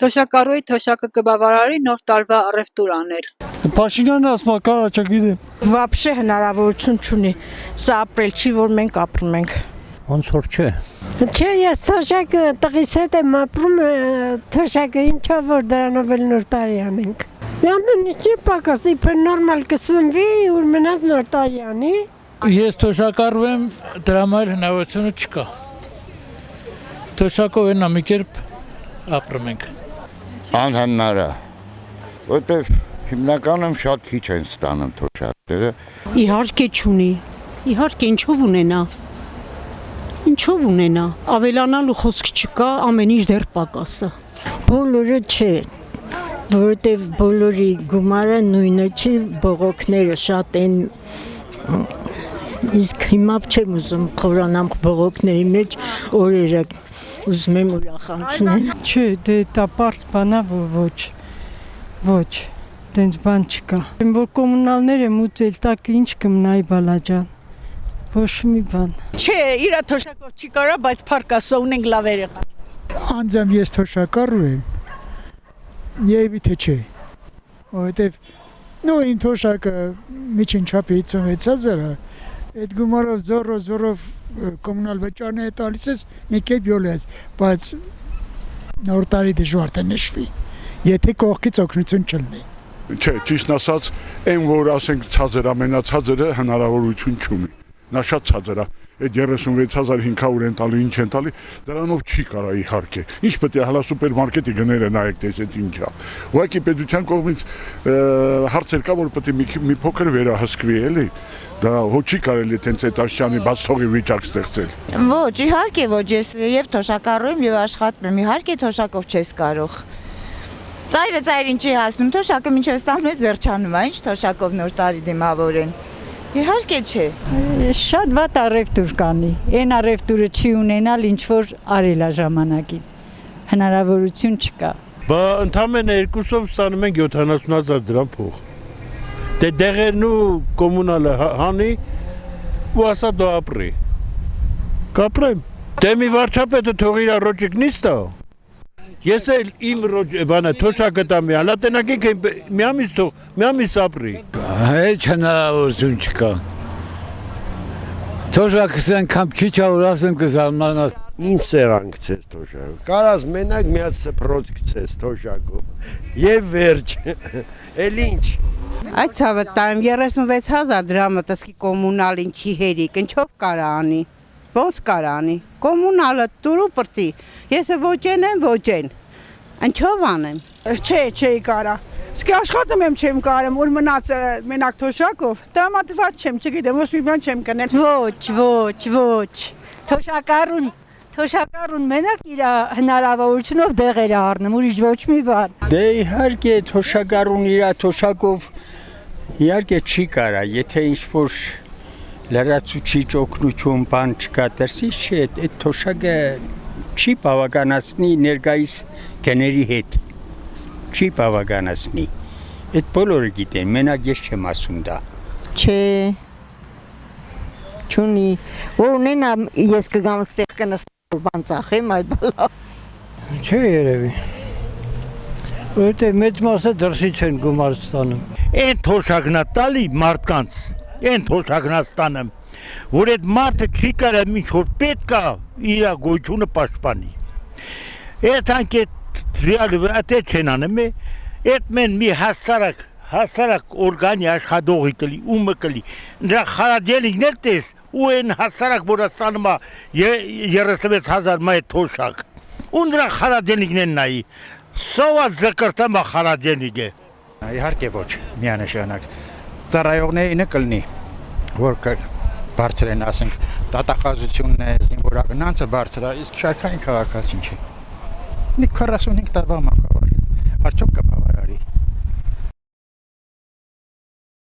Թոշակառուի թոշակը կբավարարի նոր տարվա առևտուր անել։ Փաշինյանը ասում է կարա չգիտեմ։ Вообще հնարավորություն չունի։ Սա ապրել չի, որ մենք ապրում ենք։ Ոնց որ չէ։ Չէ, ես թոշակը տղիս հետ եմ ապրում, թոշակը ինչա որ դրանով էլ նոր տարի անենք։ Ամեն ինչ չի պակաս, իբր նորմալ կսնվի, ուր մնաց նոր տարի անի։ Ես թոշակառու եմ, դրա համար հնարավորությունը չկա։ Թոշակով են մի կերպ ապրում ենք։ Անհնար է, որտեղ հիմնականում շատ քիչ են ստանում թոշակները։ Իհարկե չունի, իհարկե ինչով ունենա, ավելանալու խոսք չկա, ամեն ինչ դեռ պակաս է։ Բոլորը չէ, որովհետև բոլորի գումարը նույնը չի, բողոքները շատ են, իսկ հիմա չեմ ուզում խորանամ բողոքների մեջ օրերը, ուզում եմ ուրախացնել։ Չէ, դե դա պարզ բանա, ոչ, տենց բան չկա։ Որ կոմունալներ եմ ուծել, տակ ինչ կմնայի բալաջան, ոչ մի բան։ Չէ, իրա թոշակով չի կարա, բայց փարկասը ունենք լավ երեխա։ Անձամ ես թոշակառու եմ, երևի թե չէ, որովհետև իմ թոշակը միջին չափի 56,000 է, այդ գումարով զորով կոմունալ վճարն է տալիս ես, մի կերպ յոլես, բայց նոր տարի դժվար թե նշվի, եթե կողքից օգնություն չլինի։ Չէ, ճիշտ ասած, այն որ ասենք ցածր ամենացածը հնարավորություն չունի։ Նա շատ ցածր է, այդ 36,500 են տալու, ինչ են տալի, դրանով չի կարա իհարկե։ Ինչ պետք է հալա սուպերմարկետի գները նայեք, տեսեք ինչա։ Ուղղակի պետության կողմից հարցեր կա, որ պետք է մի փոքր վերահսկվի, էլի։ Դա հոչի կարելի տենց այդ աշճանի բաց թողի վիճակ ստեղծել։ Ոչ, իհարկե ոչ, ես եւ թոշակառու եմ եւ աշխատում եմ, իհարկե թոշակով չես կարող։ Ծայրը ինչի հասնում, թոշակը մինչև ստանում ես վերջանում, ինչ թոշակով նոր տարի դիմավորեն։ Իհարկե չէ։ Շատ վատ առևտուր կանի, այն առևտուրը չի ունենալ, ինչ որ արել է ժամանակին, հնարավորություն չկա։ Բա ընդամենը երկուսով ստանում ենք 70,000 դրամ փող։ Դե դեղերն ու կոմունալը հանի ու ասա դու ապրի։ Կապրեմ։ Դե մի վարչապետը թող իր ռոճիկ նիստա։ Ես էլ իմ բանը թոշակը տամ հալա տնագենք մի ամիս ապրի։ Հետ հնարավորություն չկա։ Թոշակս անգամ քիչ է որ ասեմ կզարմանաս։ Ինչ սեղան գցես թոշակով։ Կարաս մենակ միած սփռոց գցես թոշակով։ Եվ վերջ։ Էլ ինչ։ Այդ ցավը տայմ 36,000 դրամը տսկի կոմունալ ինչի հերիք, ինչով կարա անի։ Ոնց կարա անի։ Կոմունալը տուրու պրտի։ Ես ոչեն եմ, ինչով անեմ։ Չէ, կարա։ Իսկ աշխատում եմ չեմ կարեմ, որ մնաց մենակ թոշակով, տրամադրված չեմ, չգիտեմ, ոչ մի բան չեմ կնել։ Ոչ, թոշակառուն մենակ իր հնարավորությունով դեղեր է առնում, ուրիշ ոչ մի բան։ Դե իհարկե թոշակառուն իր թոշակով իհարկե չի կարա, եթե ինչ-որ լրացուցիչ օգնություն բան չկա դրսից չէ, այդ թոշակը չի բավականացնի ներկայիս գների հետ, չի բավականացնի, այդ բոլորը գիտեն, մենակ ես չեմ ասում դա։ Չէ, չունի, որ ունենա ես կգամ ստեղ կնստել բան ծախեմ, այ բալա։ Չէ երևի, որովհետև մեծ մասը դրսից են գումար ստանում։ Այն թոշակնա տալի մարդկանց, այն թոշակնա ստանեմ, որ այդ մարդը չի կարա ինչ որ պետք է իր գոյությունը պաշտպանի։ Այդ անկետ ռեալը չեն անում, այդ մեն մի հասարակ օրգանի աշխատողի կլի, ումը կլի, նրա խարադելիքն էլ տես, ու այն հասարակ որ ստանում է 36,000 մայ թոշակ, ու նրա խարադելիքն են նայի, սովա զկրտամա խարադելիք է։ Իհարկե ոչ, միանշանակ, ծառայողներինը կլնի, որ բարձր են ասենք, դատախազությունն է, զինվորագնանցը բարձր է, իսկ շարքային քաղաքացին չի։ 45 տարվա մակավար, արդյոք